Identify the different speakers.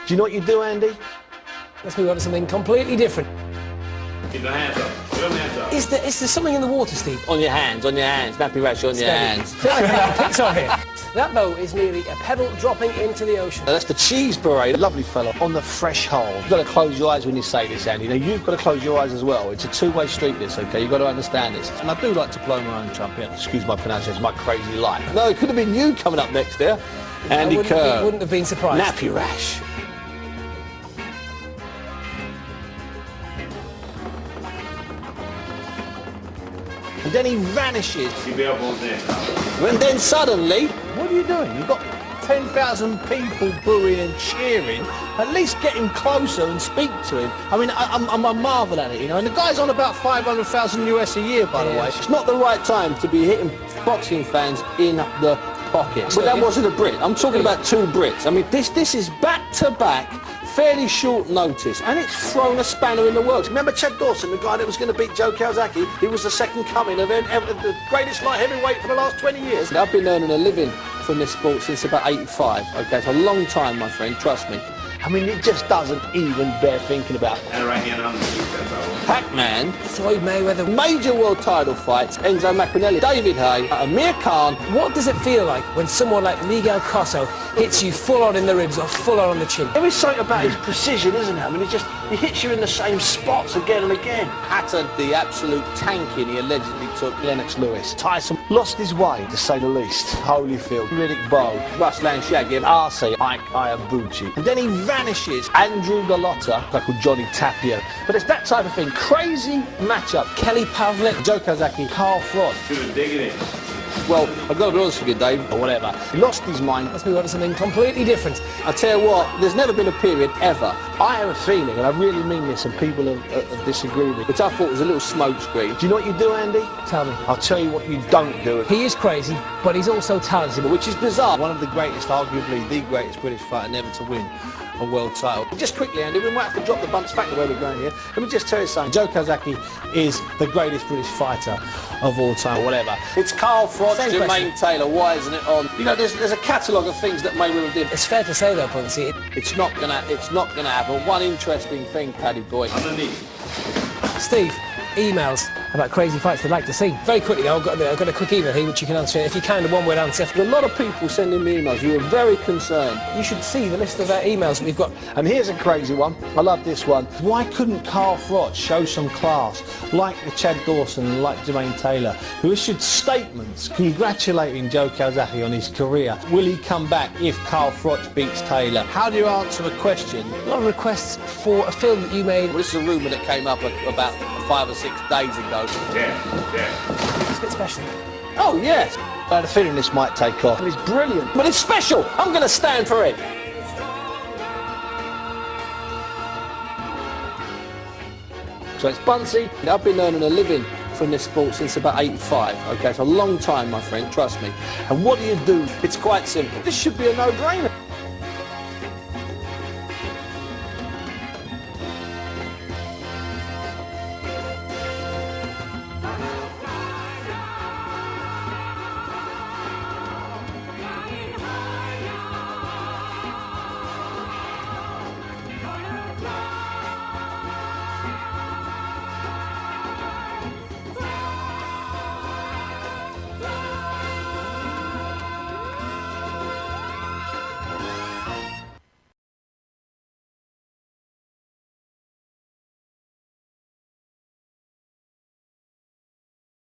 Speaker 1: Do you know what you do, Andy?
Speaker 2: Let's move on to something completely different.
Speaker 3: Keep the hands up. Put them hands up.
Speaker 2: Is there something in the water, Steve?
Speaker 4: On your hands, nappy rash on your hands.
Speaker 2: Pixar here. That boat is merely a pebble dropping into the ocean.
Speaker 4: That's the cheese parade.
Speaker 1: Lovely fella, on the threshold. You've got to close your eyes when you say this, Andy. Now, you've got to close your eyes as well. It's a two-way street, this, OK? You've got to understand this. And I do like to blow my own trumpet. Excuse my pronunciation, my crazy life. No, it could have been you coming up next there. Andy Kerr.
Speaker 2: I wouldn't have been surprised.
Speaker 4: Nappy rash. And then he vanishes.
Speaker 3: Keep the elbows in.
Speaker 4: And then suddenly, what are you doing? You've got 10,000 people booing and cheering. At least get him closer and speak to him. I mean, I marvel at it, you know. And the guy's on about 500,000 US a year, by the way. It's not the right time to be hitting boxing fans in the pocket. But that wasn't a Brit. I'm talking about two Brits. I mean, this is back-to-back, fairly short notice, and it's thrown a spanner in the works. Remember Chad Dawson, the guy that was going to beat Joe Calzaghe? He was the second coming of the greatest light heavyweight for the last 20 years. I've been earning a living from this sport since about 85. OK, it's a long time, my friend, trust me.
Speaker 1: I mean, it just doesn't even bear thinking about.
Speaker 3: And right hand on the seat, that's all.
Speaker 4: Pac-Man,
Speaker 2: Floyd Mayweather.
Speaker 4: major world title fights, Enzo Maccarinelli, David Haye, Amir Khan.
Speaker 2: What does it feel like when someone like Miguel Cotto hits you full on in the ribs or full on the chin?
Speaker 1: There is something about his precision, isn't it? I mean, he hits you in the same spots again and again.
Speaker 4: Uttered the absolute tanking he allegedly took.
Speaker 1: Lennox Lewis. Tyson lost his way, to say the least. Holyfield, Riddick Bowe,
Speaker 4: Ruslan Shagib,
Speaker 1: Arce, Ike Iambuchi.
Speaker 4: and then he vanishes.
Speaker 1: Andrew Gallotta, like called Johnny Tapio. But it's that type of thing. Crazy matchup.
Speaker 2: Kelly Pavlik.
Speaker 4: Joe Calzaghe,
Speaker 1: Carl Frost,
Speaker 3: Should dig it in.
Speaker 4: well, I've got to be honest with you, Dave.
Speaker 1: or whatever. He lost his mind.
Speaker 2: Let's move on to something completely different.
Speaker 4: I tell you what, there's never been a period ever,
Speaker 1: I have a feeling, and I really mean this, and people have disagreed with me.
Speaker 4: which I thought was a little smokescreen,
Speaker 1: Do you know what you do, Andy?
Speaker 2: Tell me.
Speaker 1: I'll tell you what you don't do.
Speaker 2: He is crazy, but he's also talented.
Speaker 4: which is bizarre. One of the greatest, arguably the greatest British fighter never to win a world title. Just quickly, Andy, we might have to drop the Bunce factor where we're going here. Let me just tell you something. Joe Calzaghe is the greatest British fighter of all time, or whatever. It's Carl Frost,
Speaker 2: Same
Speaker 4: Jermaine
Speaker 2: question.
Speaker 4: Taylor. Why isn't it on? You know, there's a catalogue of things that Mayweather did.
Speaker 2: It's fair to say though, Bunce,
Speaker 4: It's not gonna happen. One interesting thing, Paddy boy.
Speaker 3: Underneath.
Speaker 2: Steve, emails about crazy fights they'd like to see. Very quickly though, I've got a quick email here which you can answer. If you can, a one-word answer.
Speaker 4: There's a lot of people sending me emails who are very concerned.
Speaker 2: You should see the list of emails that we've got.
Speaker 1: And here's a crazy one. I love this one. Why couldn't Carl Frost show some class, like Chad Dawson and like Jermaine Taylor, who issued statements congratulating Joe Calzaghe on his career? Will he come back if Carl Frost beats Taylor? How do you answer a question?
Speaker 2: A lot of requests for a film that you made.
Speaker 4: Well, this is a rumour that came up about 5 or 6 days ago.
Speaker 3: Yeah.
Speaker 2: It's a bit special.
Speaker 4: Oh, yes.
Speaker 1: I had a feeling this might take off. It's brilliant.
Speaker 4: But it's special. I'm going to stand for it. So it's Buncey. I've been earning a living from this sport since about 85. OK, it's a long time, my friend, trust me. And what do? It's quite simple. This should be a no-brainer.